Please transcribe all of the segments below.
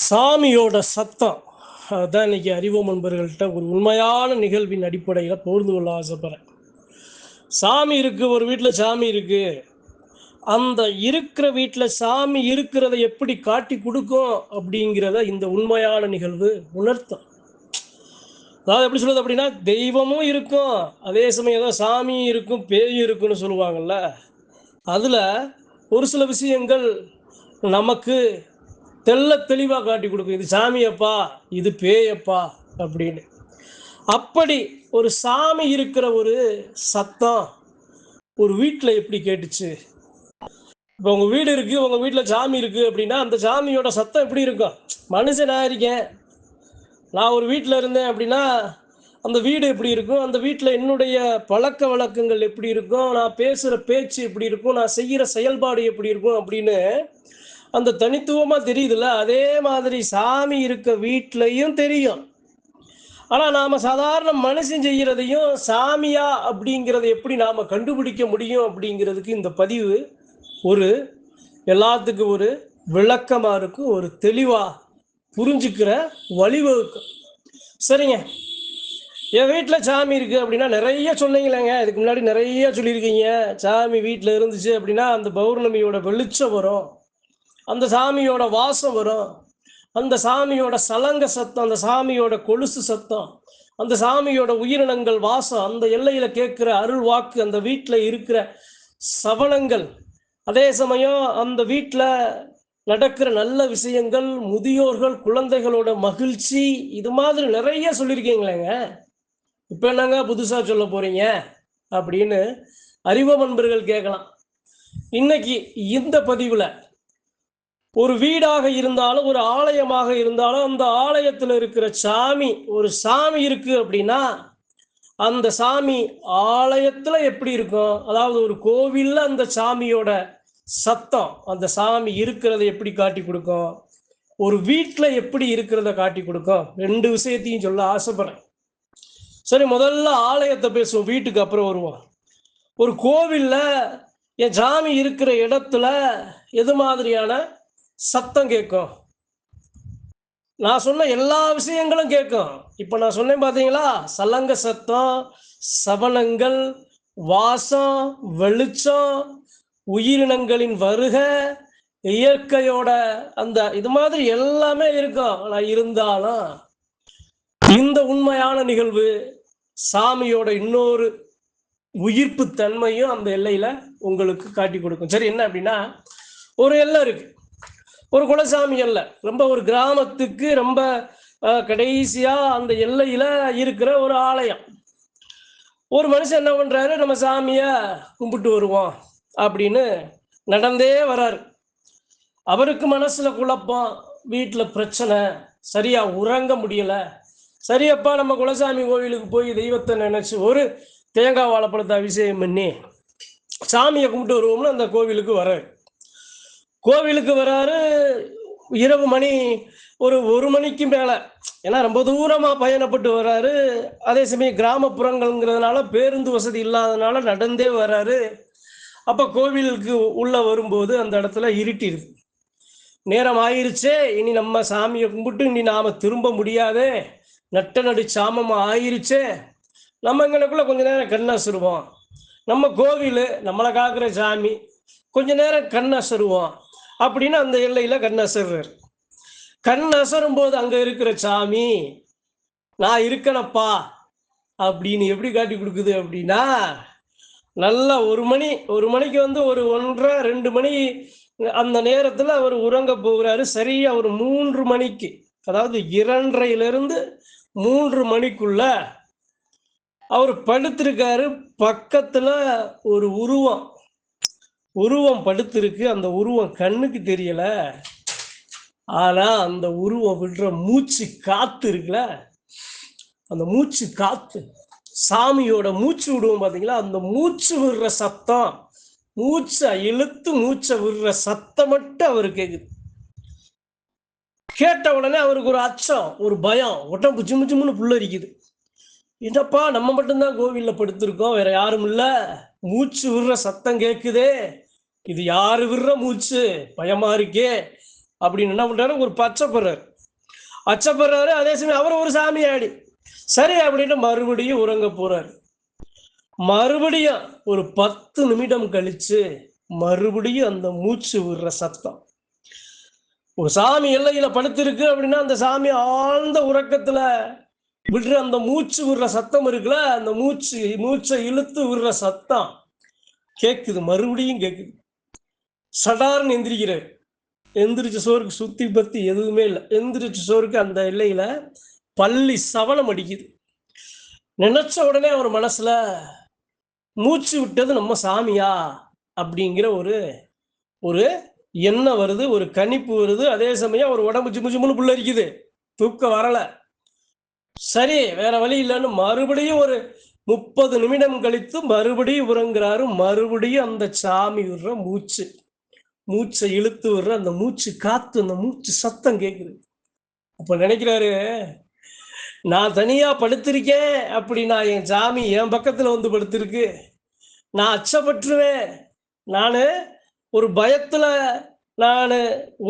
சாமியோட சத்தம் அதான் இன்னைக்கு அறிவோம் நண்பர்கள்ட்ட ஒரு உண்மையான நிகழ்வின் அடிப்படையில் பகிர்ந்து கொள்ள ஆசைப்படுறேன். சாமி இருக்கு, ஒரு வீட்டில் சாமி இருக்கு. அந்த இருக்கிற வீட்டில் சாமி இருக்கிறத எப்படி காட்டி கொடுக்கும் அப்படிங்கிறத இந்த உண்மையான நிகழ்வு உணர்த்தும். அதாவது எப்படி சொல்லுது அப்படின்னா, தெய்வமும் இருக்கும், அதே சமயம் ஏதோ சாமியும் இருக்கும், பேயும் இருக்குன்னு சொல்லுவாங்கள்ல. அதில் ஒரு சில விஷயங்கள் நமக்கு தெள்ள தெளிவாக காட்டி கொடுக்கும். இது சாமியப்பா, இது பேயப்பா அப்படின்னு. அப்படி ஒரு சாமி இருக்கிற ஒரு சத்தம் ஒரு வீட்டில் எப்படி கேட்டுச்சு? இப்போ உங்கள் வீடு இருக்குது, உங்கள் வீட்டில் சாமி இருக்குது அப்படின்னா அந்த சாமியோட சத்தம் எப்படி இருக்கும்? மனுஷன் நான் இருக்கேன், நான் ஒரு வீட்டில் இருந்தேன் அப்படின்னா அந்த வீடு எப்படி இருக்கும்? அந்த வீட்டில் என்னுடைய பழக்க வழக்கங்கள் எப்படி இருக்கும்? நான் பேசுகிற பேச்சு எப்படி இருக்கும்? நான் செய்கிற செயல்பாடு எப்படி இருக்கும் அப்படின்னு அந்த தனித்துவமாக தெரியுதுல்ல. அதே மாதிரி சாமி இருக்க வீட்லையும் தெரியும். ஆனால் நாம் சாதாரண மனுஷன் செய்கிறதையும் சாமியா அப்படிங்கிறத எப்படி நாம் கண்டுபிடிக்க முடியும் அப்படிங்கிறதுக்கு இந்த பதிவு ஒரு எல்லாத்துக்கும் ஒரு விளக்கமாக இருக்கும், ஒரு தெளிவாக புரிஞ்சுக்கிற வழிவகுக்கும். சரிங்க, என் வீட்டில் சாமி இருக்குது அப்படின்னா நிறைய சொன்னீங்களேங்க, இதுக்கு முன்னாடி நிறைய சொல்லியிருக்கீங்க. சாமி வீட்டில் இருந்துச்சு அப்படின்னா அந்த பௌர்ணமியோட வெளிச்சம் வரும், அந்த சாமியோட வாசம் வரும், அந்த சாமியோட சலங்க சத்தம், அந்த சாமியோட கொலுசு சத்தம், அந்த சாமியோட உயிரினங்கள் வாசம், அந்த எல்லையில் கேட்குற அருள் வாக்கு, அந்த வீட்டில் இருக்கிற சவனங்கள், அதே சமயம் அந்த வீட்டில் நடக்கிற நல்ல விஷயங்கள், முதியோர்கள் குழந்தைகளோட மகிழ்ச்சி, இது மாதிரி நிறைய சொல்லியிருக்கீங்களேங்க. இப்போ என்னங்க புதுசாக சொல்ல போகிறீங்க அப்படின்னு அறிவு நண்பர்கள் கேட்கலாம். இன்னைக்கு இந்த பதிவில் ஒரு வீடாக இருந்தாலும் ஒரு ஆலயமாக இருந்தாலும் அந்த ஆலயத்தில் இருக்கிற சாமி, ஒரு சாமி இருக்கு அப்படின்னா அந்த சாமி ஆலயத்தில் எப்படி இருக்கும், அதாவது ஒரு கோவிலில் அந்த சாமியோட சத்தம் அந்த சாமி இருக்கிறத எப்படி காட்டி கொடுக்கும், ஒரு வீட்டில் எப்படி இருக்கிறத காட்டி கொடுக்கும், ரெண்டு விஷயத்தையும் சொல்ல ஆசைப்படுறேன். சரி, முதல்ல ஆலயத்தை பேசுவோம், வீட்டுக்கு அப்புறம் வருவோம். ஒரு கோவிலில் என் சாமி இருக்கிற இடத்துல எது மாதிரியான சத்தம் கேட்கும்? நான் சொன்ன எல்லா விஷயங்களும் கேட்கும். இப்போ நான் சொன்னேன் பார்த்தீங்களா, சலங்க சத்தம், சவனங்கள், வாசம், வெளிச்சம், உயிரினங்களின் வருகை, இயற்கையோட அந்த இது மாதிரி எல்லாமே இருக்கும். ஆனால் இருந்தாலும் இந்த உண்மையான நிகழ்வு சாமியோட இன்னொரு உயிர்ப்பு தன்மையும் அந்த எல்லையில உங்களுக்கு காட்டி கொடுக்கும். சரி, என்ன அப்படின்னா, ஒரு எல்லை இருக்கு, ஒரு குலசாமி எல்லை, ரொம்ப ஒரு கிராமத்துக்கு ரொம்ப கடைசியா அந்த எல்லையில இருக்கிற ஒரு ஆலயம். ஒரு மனுஷன் என்ன பண்றாரு, நம்ம சாமிய கும்பிட்டு வருவோம் அப்படின்னு நடந்தே வர்றாரு. அவருக்கு மனசுல குழப்பம், வீட்டுல பிரச்சனை, சரியா உறங்க முடியல. சரியப்பா, நம்ம குலசாமி கோவிலுக்கு போய் தெய்வத்தை நினைச்சு ஒரு தேங்காய் வாழைப்பழத்தை அபிஷேகம் பண்ணி சாமியை கும்பிட்டு வருவோம்னு அந்த கோவிலுக்கு வர்றாரு. கோவிலுக்கு வராரு, இரவு மணி ஒரு மணிக்கு மேலே, ஏன்னா ரொம்ப தூரமாக பயணப்பட்டு வர்றாரு. அதே சமயம் கிராமப்புறங்கள்ங்கிறதுனால பேருந்து வசதி இல்லாதனால நடந்தே வர்றாரு. அப்போ கோவிலுக்கு உள்ளே வரும்போது அந்த இடத்துல இருட்டிடுது. நேரம் ஆயிருச்சே, இனி நம்ம சாமியை கும்பிட்டு இனி நாம் திரும்ப முடியாதே, நட்ட நடு சாமமாக ஆயிருச்சே, நம்ம எங்களுக்குள்ள கொஞ்ச நேரம் கண் அசருவோம், நம்ம கோவில் நம்மளை காக்கிற சாமி, கொஞ்ச நேரம் கண் அசருவோம் அப்படின்னு அந்த எல்லையில் கண் அசர்றார். கண் அசரும் போது அங்கே இருக்கிற சாமி நான் இருக்கனப்பா அப்படின்னு எப்படி காட்டி கொடுக்குது அப்படின்னா, நல்லா ஒரு மணிக்கு வந்து ஒரு 1:30 2 மணி அந்த நேரத்தில் அவர் உறங்க போகிறாரு. சரியா ஒரு 3 மணிக்கு, அதாவது 2:30 3 மணிக்குள்ள அவர் படுத்திருக்காரு. பக்கத்துல ஒரு உருவம் படுத்திருக்கு. அந்த உருவம் கண்ணுக்கு தெரியல, ஆனா அந்த உருவம் விடுற மூச்சு காத்து இருக்குல்ல, அந்த மூச்சு காத்து, சாமியோட மூச்சு விடுவோம் பாத்தீங்களா, அந்த மூச்சு விடுற சத்தம், மூச்சை இழுத்து மூச்சை விடுற சத்தம் மட்டும் அவரு கேக்குது. கேட்ட உடனே அவருக்கு ஒரு அச்சம், ஒரு பயம், உடம்பு ஜிம்மு ஜிம்முன்னு புல்லரிக்குது. என்னப்பா, நம்ம மட்டும்தான் கோவில்ல படுத்திருக்கோம், வேற யாரும் இல்ல, மூச்சு விடுற சத்தம் கேட்குதே, இது யாரு விடுற மூச்சு, பயமா இருக்கே, அப்படின்னு என்ன பண்றாரு, ஒரு பச்சைப்படுறாரு. அச்சப்படுறாரு, அதே சமயம் அவர் ஒரு சாமியாடி. சரி அப்படின்னு மறுபடியும் உறங்க போறாரு. மறுபடியும் ஒரு 10 நிமிடம் கழிச்சு மறுபடியும் அந்த மூச்சு விடுற சத்தம். ஒரு சாமி எல்லையில படுத்திருக்கு அப்படின்னா அந்த சாமி ஆழ்ந்த உறக்கத்துல விடுற அந்த மூச்சு விடுற சத்தம் இருக்குல்ல, அந்த மூச்சை இழுத்து விடுற சத்தம் கேக்குது, மறுபடியும் கேக்குது. சடார்னு எந்திரிக்கிறார். எந்திரிச்ச சோருக்கு சுத்தி பத்தி எதுவுமே இல்லை. எந்திரிச்ச சோருக்கு அந்த எல்லையில பள்ளி சவனம் அடிக்குது. நினைச்ச உடனே அவர் மனசுல மூச்சு விட்டது நம்ம சாமியா அப்படிங்கிற ஒரு ஒரு எண்ணம் வருது, ஒரு கணிப்பு வருது. அதே சமயம் ஒரு உடம்பு ஜிம்மு ஜிம்முன்னு புல்லரிக்குது. தூக்கம் வரல. சரி வேற வழி இல்லைன்னு மறுபடியும் ஒரு 30 நிமிடம் கழித்து மறுபடியும் உறங்குறாரு. மறுபடியும் அந்த சாமி விடுற மூச்சை இழுத்து விடுற அந்த மூச்சு காத்து, அந்த மூச்சு சத்தம் கேக்குது. அப்ப நினைக்கிறாரு, நான் தனியா படுத்திருக்கேன் அப்படின்னா என் சாமி என் பக்கத்துல வந்து படுத்திருக்கு. நான் அச்சப்பட்டுருவேன். நானு ஒரு பயத்துல நானு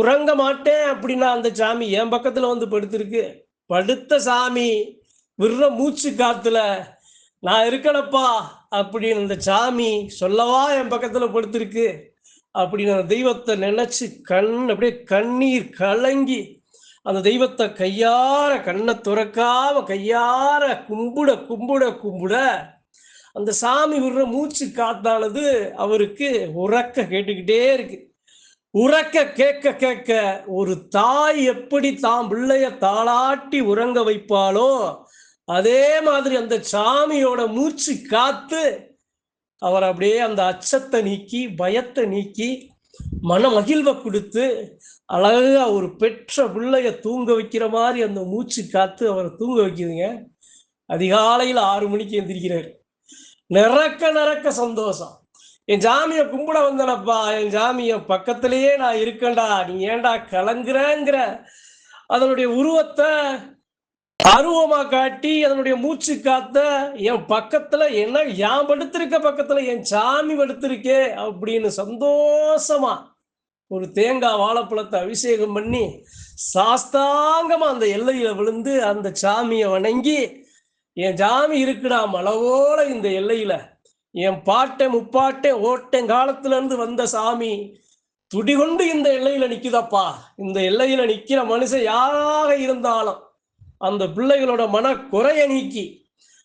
உறங்க மாட்டேன் அப்படின்னா அந்த சாமி என் பக்கத்துல வந்து படுத்திருக்கு. படுத்த சாமி விடுற மூச்சு காத்துல நான் இருக்கலப்பா அப்படின்னு அந்த சாமி சொல்லவா என் பக்கத்துல படுத்திருக்கு அப்படின்னு அந்த தெய்வத்தை நினைச்சு அப்படியே கண்ணீர் கலங்கி அந்த தெய்வத்தை கையார கண்ணை துறக்காம கையார கும்பிட கும்பிட கும்பிட அந்த சாமி விடுற மூச்சு காத்தானது அவருக்கு உறக்க கேட்டுக்கிட்டே இருக்கு. உறக்க கேட்க கேட்க ஒரு தாய் எப்படி தாம் பிள்ளைய தாளாட்டி உறங்க வைப்பாளோ அதே மாதிரி அந்த சாமியோட மூச்சு காத்து அவர் அப்படியே அந்த அச்சத்தை நீக்கி பயத்தை நீக்கி மன மகிழ்வை கொடுத்து அழகா ஒரு பெற்ற பிள்ளைய தூங்க வைக்கிற மாதிரி அந்த மூச்சு காத்து அவரை தூங்க வைக்குதுங்க. அதிகாலையில் 6 மணிக்கு எந்திரிக்கிறாரு. நிறக்க சந்தோஷம். என் சாமியை கும்பிட வந்தனப்பா, என் சாமிய பக்கத்திலேயே நான் இருக்கேன்டா, நீ ஏன்டா கலங்குறங்கிற அதனுடைய உருவத்தை அருவமா காட்டி அதனுடைய மூச்சு காத்த என் பக்கத்துல என்ன யான் படுத்திருக்க பக்கத்துல என் சாமி படுத்திருக்கே அப்படின்னு சந்தோஷமா ஒரு தேங்காய் வாழைப்பழத்தை அபிஷேகம் பண்ணி சாஸ்தாங்கமா அந்த எல்லையில விழுந்து அந்த சாமியை வணங்கி என் சாமி இருக்குடா மலவோட இந்த எல்லையில என் பாட்டை முப்பாட்டை ஓட்டேன் காலத்துல இருந்து வந்த சாமி துடிகொண்டு இந்த எல்லையில நிக்குதப்பா. இந்த எல்லையில நிக்கிற மனுஷன் யாராக இருந்தாலும் அந்த பிள்ளைகளோட மன குறைய நீக்கி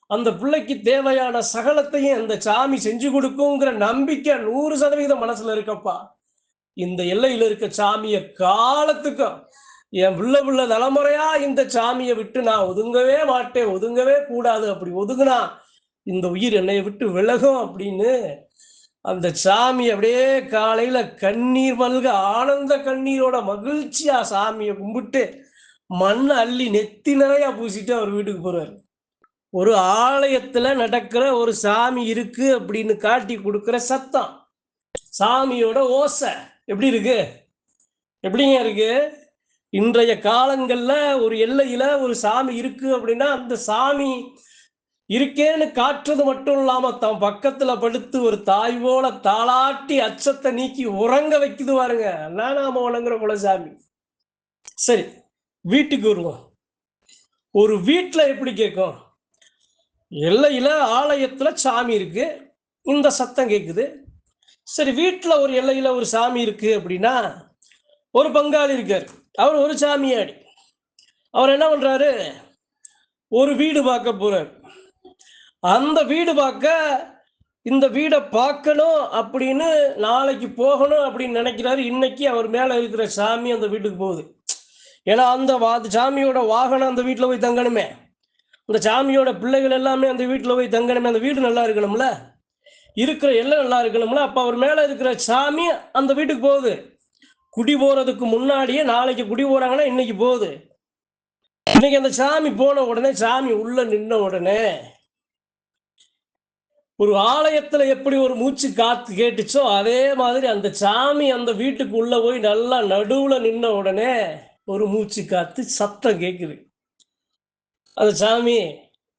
அந்த பிள்ளைக்கு தேவையான சகலத்தையும் அந்த சாமி செஞ்சு கொடுக்குங்கிற நம்பிக்கை 100% மனசுல இருக்கப்பா. இந்த எல்லையில இருக்க சாமிய காலத்துக்கும் என் பிள்ளை தலைமுறையா இந்த சாமியை விட்டு நான் ஒதுங்கவே மாட்டேன், ஒதுங்கவே கூடாது. அப்படி ஒதுங்குனா இந்த உயிர் என்னை விட்டு விலகும் அப்படின்னு அந்த சாமி அப்படியே காலையில கண்ணீர் மல்க ஆனந்த கண்ணீரோட மகிழ்ச்சியா சாமியை கும்பிட்டு மண்ணை அள்ளி நெத்தி நிறையா பூசிட்டு அவர் வீட்டுக்கு போறாரு. ஒரு ஆலயத்துல நடக்கிற ஒரு சாமி இருக்கு அப்படின்னு காட்டி கொடுக்கிற சத்தம், சாமியோட ஓசை எப்படி இருக்கு, எப்படிங்க இருக்கு? இன்றைய காலங்கள்ல ஒரு எல்லையில ஒரு சாமி இருக்கு அப்படின்னா அந்த சாமி இருக்கேன்னு காட்டுறது மட்டும் இல்லாம தன் பக்கத்துல படுத்து ஒரு தாய் போல தாளாட்டி அச்சத்தை நீக்கி உறங்க வைக்குது பாருங்க. நாம வணங்குற குலசாமி. சரி வீட்டுக்கு வருவோம். ஒரு வீட்டுல எப்படி கேட்கும்? எல்லையில ஆலயத்துல சாமி இருக்கு, இந்த சத்தம் கேக்குது. சரி வீட்டுல ஒரு எல்லையில ஒரு சாமி இருக்கு அப்படின்னா ஒரு பங்காளி இருக்காரு, அவர் ஒரு சாமியாடி. அவர் என்ன பண்றாரு, ஒரு வீடு பார்க்க போறாரு. அந்த வீடு பார்க்க இந்த வீடை பார்க்கணும் அப்படின்னு நாளைக்கு போகணும் அப்படின்னு நினைக்கிறாரு. இன்னைக்கு அவர் மேல இருக்கிற சாமி அந்த வீட்டுக்கு போகுது. ஏன்னா அந்த சாமியோட வாகனம் அந்த வீட்டில் போய் தங்கணுமே, அந்த சாமியோட பிள்ளைகள் எல்லாமே அந்த வீட்டில் போய் தங்கணுமே, அந்த வீடு நல்லா இருக்கணும்ல, இருக்கிற எல்லாம் நல்லா இருக்கணும்ல. அப்போ அவர் மேலே இருக்கிற சாமி அந்த வீட்டுக்கு போகுது. குடி போகிறதுக்கு முன்னாடியே நாளைக்கு குடி போகிறாங்கன்னா இன்னைக்கு போகுது. இன்னைக்கு அந்த சாமி போன உடனே, சாமி உள்ள நின்ன உடனே ஒரு ஆலயத்தில் எப்படி ஒரு மூச்சு காத்து கேட்டுச்சோ அதே மாதிரி அந்த சாமி அந்த வீட்டுக்கு உள்ள போய் நல்லா நடுவில் நின்ன உடனே ஒரு மூச்சு காத்து சத்தம் கேட்குது. அந்த சாமி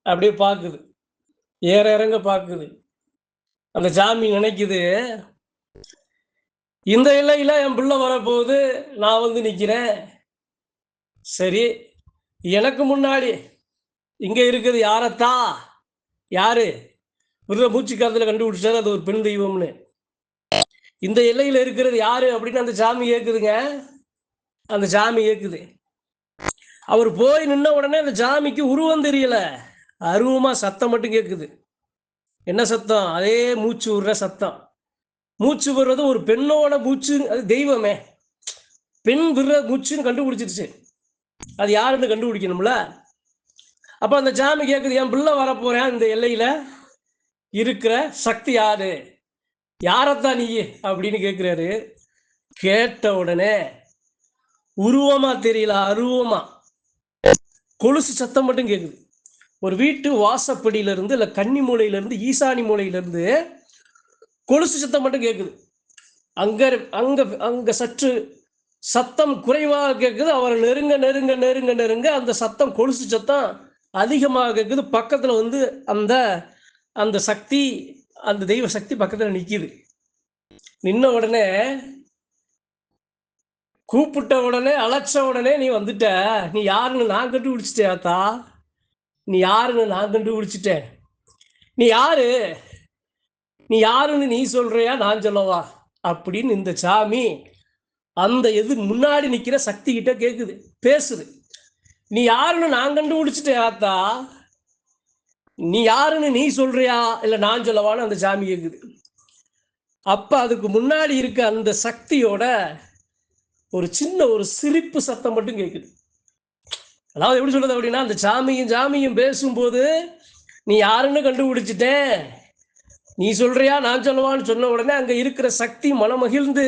அப்படியே பார்க்குது, ஏற இறங்க பார்க்குது. அந்த சாமி நினைக்குது, இந்த எல்லையில என் பிள்ளை வரப்போகுது, நான் வந்து நிக்கிறேன். சரி, எனக்கு முன்னாடி இங்க இருக்குது யாரத்தா? யாரு? இவரு மூச்சு காத்துல கண்டுபிடிச்சாரு அது ஒரு பெண் தெய்வம்னு. இந்த எல்லையில இருக்கிறது யாரு அப்படின்னு அந்த சாமி கேக்குதுங்க. அந்த சாமி கேக்குது. அவர் போய் நின்ன உடனே அந்த சாமிக்கு உருவம் தெரியல. அருவமா சத்தம் மட்டும் கேக்குது. என்ன சத்தம்? அதே மூச்சு விடுற சத்தம். மூச்சு விடுறது ஒரு பெண்ணோட மூச்சு, அது தெய்வமே. பெண் விடுற மூச்சுன்னு கண்டுபிடிச்சிருச்சு. அது யாருன்னு கண்டுபிடிக்கணும்ல. அப்ப அந்த சாமி கேக்குது, என் பிள்ளை வரப்போறேன் இந்த எல்லையில இருக்கிற சக்தி யாரு? யாரத்தான் நீ அப்படின்னு கேட்கிறாரு. கேட்ட உடனே உருவமா தெரியல, அருவமா கொலுசு சத்தம் மட்டும் கேக்குது. ஒரு வீட்டு வாசப்படியில இருந்து இல்ல கன்னி மூலையில இருந்து ஈசானி மூலையில இருந்து கொலுசு சத்தம் மட்டும் கேக்குது. அங்க அங்க அங்க சற்று சத்தம் குறைவாக கேக்குது. அவர் நெருங்க நெருங்க நெருங்க நெருங்க அந்த சத்தம், கொலுசு சத்தம் அதிகமாக கேக்குது. பக்கத்துல வந்து அந்த அந்த சக்தி, அந்த தெய்வ சக்தி பக்கத்துல நிக்குது. நின்ன உடனே, கூப்பிட்ட உடனே, அழைச்ச உடனே நீ வந்துட்ட. நீ யாருன்னு நான் கண்டுபிடிச்சிட்டேன் ஆத்தா. நீ யாருன்னு நான் கண்டுபிடிச்சிட்டேன். நீ யாரு? நீ யாருன்னு நீ சொல்றியா நான் சொல்லவா? அப்படின்னு இந்த சாமி அந்த எது முன்னாடி நிக்கிற சக்தி கிட்ட கேக்குது, பேசுது. நீ யாருன்னு நான் கண்டுபிடிச்சிட்டேன் ஆத்தா. நீ யாருன்னு நீ சொல்றியா இல்ல நான் சொல்லவான்னு அந்த சாமி கேக்குது. அப்ப அதுக்கு முன்னாடி இருக்க அந்த சக்தியோட ஒரு சின்ன ஒரு சிரிப்பு சத்தம் மட்டும் கேக்குது. அதாவது எப்படி சொல்றது அப்படின்னா, அந்த சாமியும் பேசும்போது நீ யாருன்னு கண்டுபிடிச்சிட்டேன், நீ சொல்றியா நான் சொல்லவான்னு சொன்ன உடனே அங்க இருக்கிற சக்தி மனமகிழ்ந்து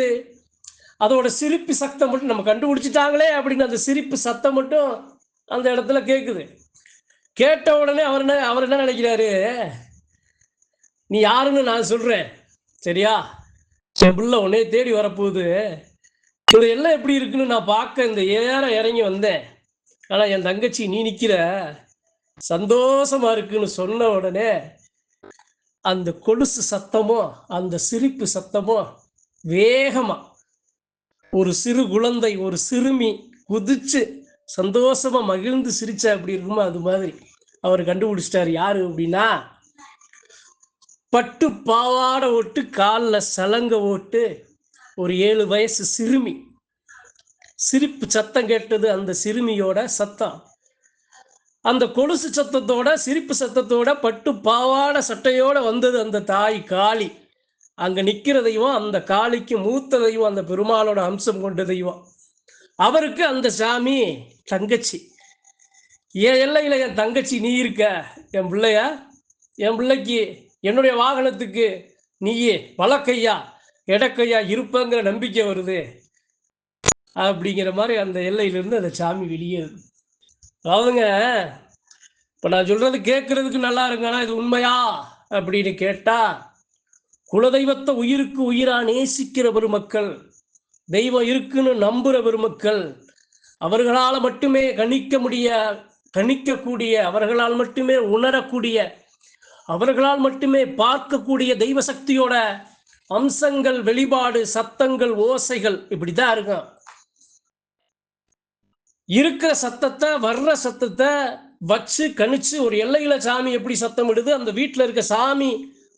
அதோட சிரிப்பு சத்தம் மட்டும், நம்ம கண்டுபிடிச்சிட்டாங்களே அப்படின்னு அந்த சிரிப்பு சத்தம் மட்டும் அந்த இடத்துல கேக்குது. கேட்ட உடனே அவர் என்ன நினைக்கிறாரு, நீ யாருன்னு நான் சொல்றேன் சரியா, என் பிள்ளை உன்னைய தேடி வரப்போகுது, இந்த எல்லாம் எப்படி இருக்குன்னு நான் பார்க்க இந்த இறங்கி வந்தேன். ஆனா என் தங்கச்சி நீ நிக்கிற, சந்தோஷமா இருக்குன்னு சொன்ன உடனே அந்த கொலுசு சத்தமோ அந்த சிரிப்பு சத்தமோ வேகமா ஒரு சிறு குழந்தை, ஒரு சிறுமி குதிச்சு சந்தோஷமா மகிழ்ந்து சிரிச்சா அப்படி இருக்குமோ அது மாதிரி அவர் கண்டுபிடிச்சிட்டாரு. யாரு அப்படின்னா, பட்டு பாவாடை ஓட்டு, காலில் சலங்க ஓட்டு, ஒரு 7 வயசு சிறுமி. சிரிப்பு சத்தம் கேட்டது அந்த சிறுமியோட சத்தம். அந்த கொலுசு சத்தத்தோட சிரிப்பு சத்தத்தோட பட்டு பாவாடை சட்டையோட வந்தது அந்த தாய் காளி. அங்க நிக்கிற தெய்வம் அந்த காளிக்கு மூத்த தெய்வம், அந்த பெருமாளோட அம்சம் கொண்ட தெய்வம். அவருக்கு அந்த சாமி தங்கச்சி. என் எல்லையில என் தங்கச்சி நீ இருக்க, என் பிள்ளைய, என் பிள்ளைக்கு என்னுடைய வாகனத்துக்கு நீயே வலக்கையா இடக்கையா இருப்பங்கிற நம்பிக்கை வருது அப்படிங்கிற மாதிரி அந்த எல்லையிலிருந்து அந்த சாமி வெளியேறுது. அதாவதுங்க, இப்போ நான் சொல்றது கேட்கறதுக்கு நல்லா இருக்குன்னா இது உண்மையா அப்படின்னு கேட்டா, குலதெய்வத்தை உயிருக்கு உயிரா நேசிக்கிற பெருமக்கள், தெய்வம் இருக்குன்னு நம்புற பெருமக்கள், அவர்களால் மட்டுமே கணிக்கக்கூடிய, அவர்களால் மட்டுமே உணரக்கூடிய, அவர்களால் மட்டுமே பார்க்கக்கூடிய தெய்வ சக்தியோட அம்சங்கள், வெளிப்பாடு, சத்தங்கள், ஓசைகள் இப்படிதான் இருக்கும். இருக்கிற சத்தத்தை, வர்ற சத்தத்தை வச்சு கணிச்சு ஒரு எல்லையில சாமி எப்படி சத்தம் இடுது, அந்த வீட்டில் இருக்க சாமி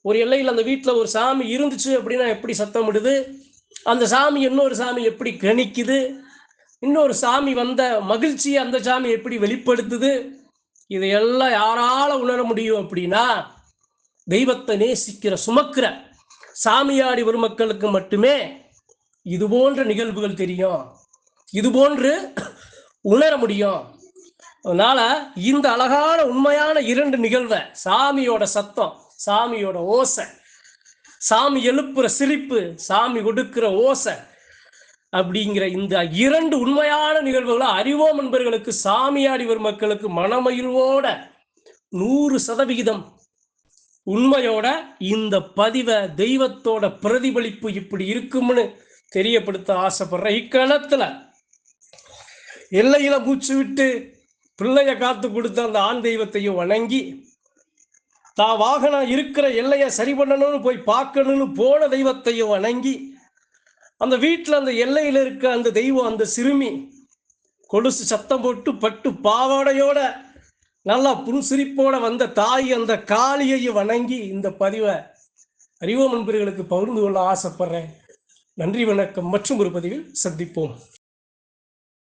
ஒரு எல்லையில், அந்த வீட்டில் ஒரு சாமி இருந்துச்சு அப்படின்னா எப்படி சத்தம் இடுது, அந்த சாமி இன்னொரு சாமி எப்படி கணிக்குது, இன்னொரு சாமி வந்த மகிழ்ச்சியை அந்த சாமி எப்படி வெளிப்படுத்துது, இதையெல்லாம் யாரால உணர முடியும் அப்படின்னா, தெய்வத்தை நேசிக்கிற சுமக்கிற சாமியாடி பெருமக்களுக்கு மட்டுமே இது போன்ற நிகழ்வுகள் தெரியும், இது போன்று உணர முடியும். அதனால இந்த அழகான உண்மையான 2 நிகழ்வை, சாமியோட சத்தம், சாமியோட ஓசை, சாமி எழுப்புற சிரிப்பு, சாமி கொடுக்கிற ஓசை அப்படிங்கிற இந்த 2 உண்மையான நிகழ்வுகளை அறிவோம் என்பவர்களுக்கு, சாமியாடி வரும் மக்களுக்கு மனமகிழ்வோட 100% உண்மையோட இந்த பதிவை தெய்வத்தோட பிரதிபலிப்பு இப்படி இருக்கும்னு தெரியப்படுத்த ஆசைப்படுற இக்கணத்துல, எல்லையில மூச்சு விட்டு பிள்ளைய காத்து கொடுத்த அந்த ஆண் தெய்வத்தையும் வணங்கி, தான் வாகனம் இருக்கிற எல்லையை சரி பண்ணணும்னு போய் பார்க்கணும்னு போன தெய்வத்தையும் வணங்கி, அந்த வீட்டில் அந்த எல்லையில் இருக்க அந்த தெய்வம், அந்த சிறுமி கொலுசு சத்தம் போட்டு பட்டு பாவாடையோட நல்லா புன்சிரிப்போட வந்த தாய் அந்த காளியை வணங்கி இந்த பதிவை அறிவோம் நண்பர்களுக்கு பகிர்ந்து கொள்ள ஆசைப்படுறேன். நன்றி, வணக்கம். மற்றும் ஒரு பதிவில் சந்திப்போம்.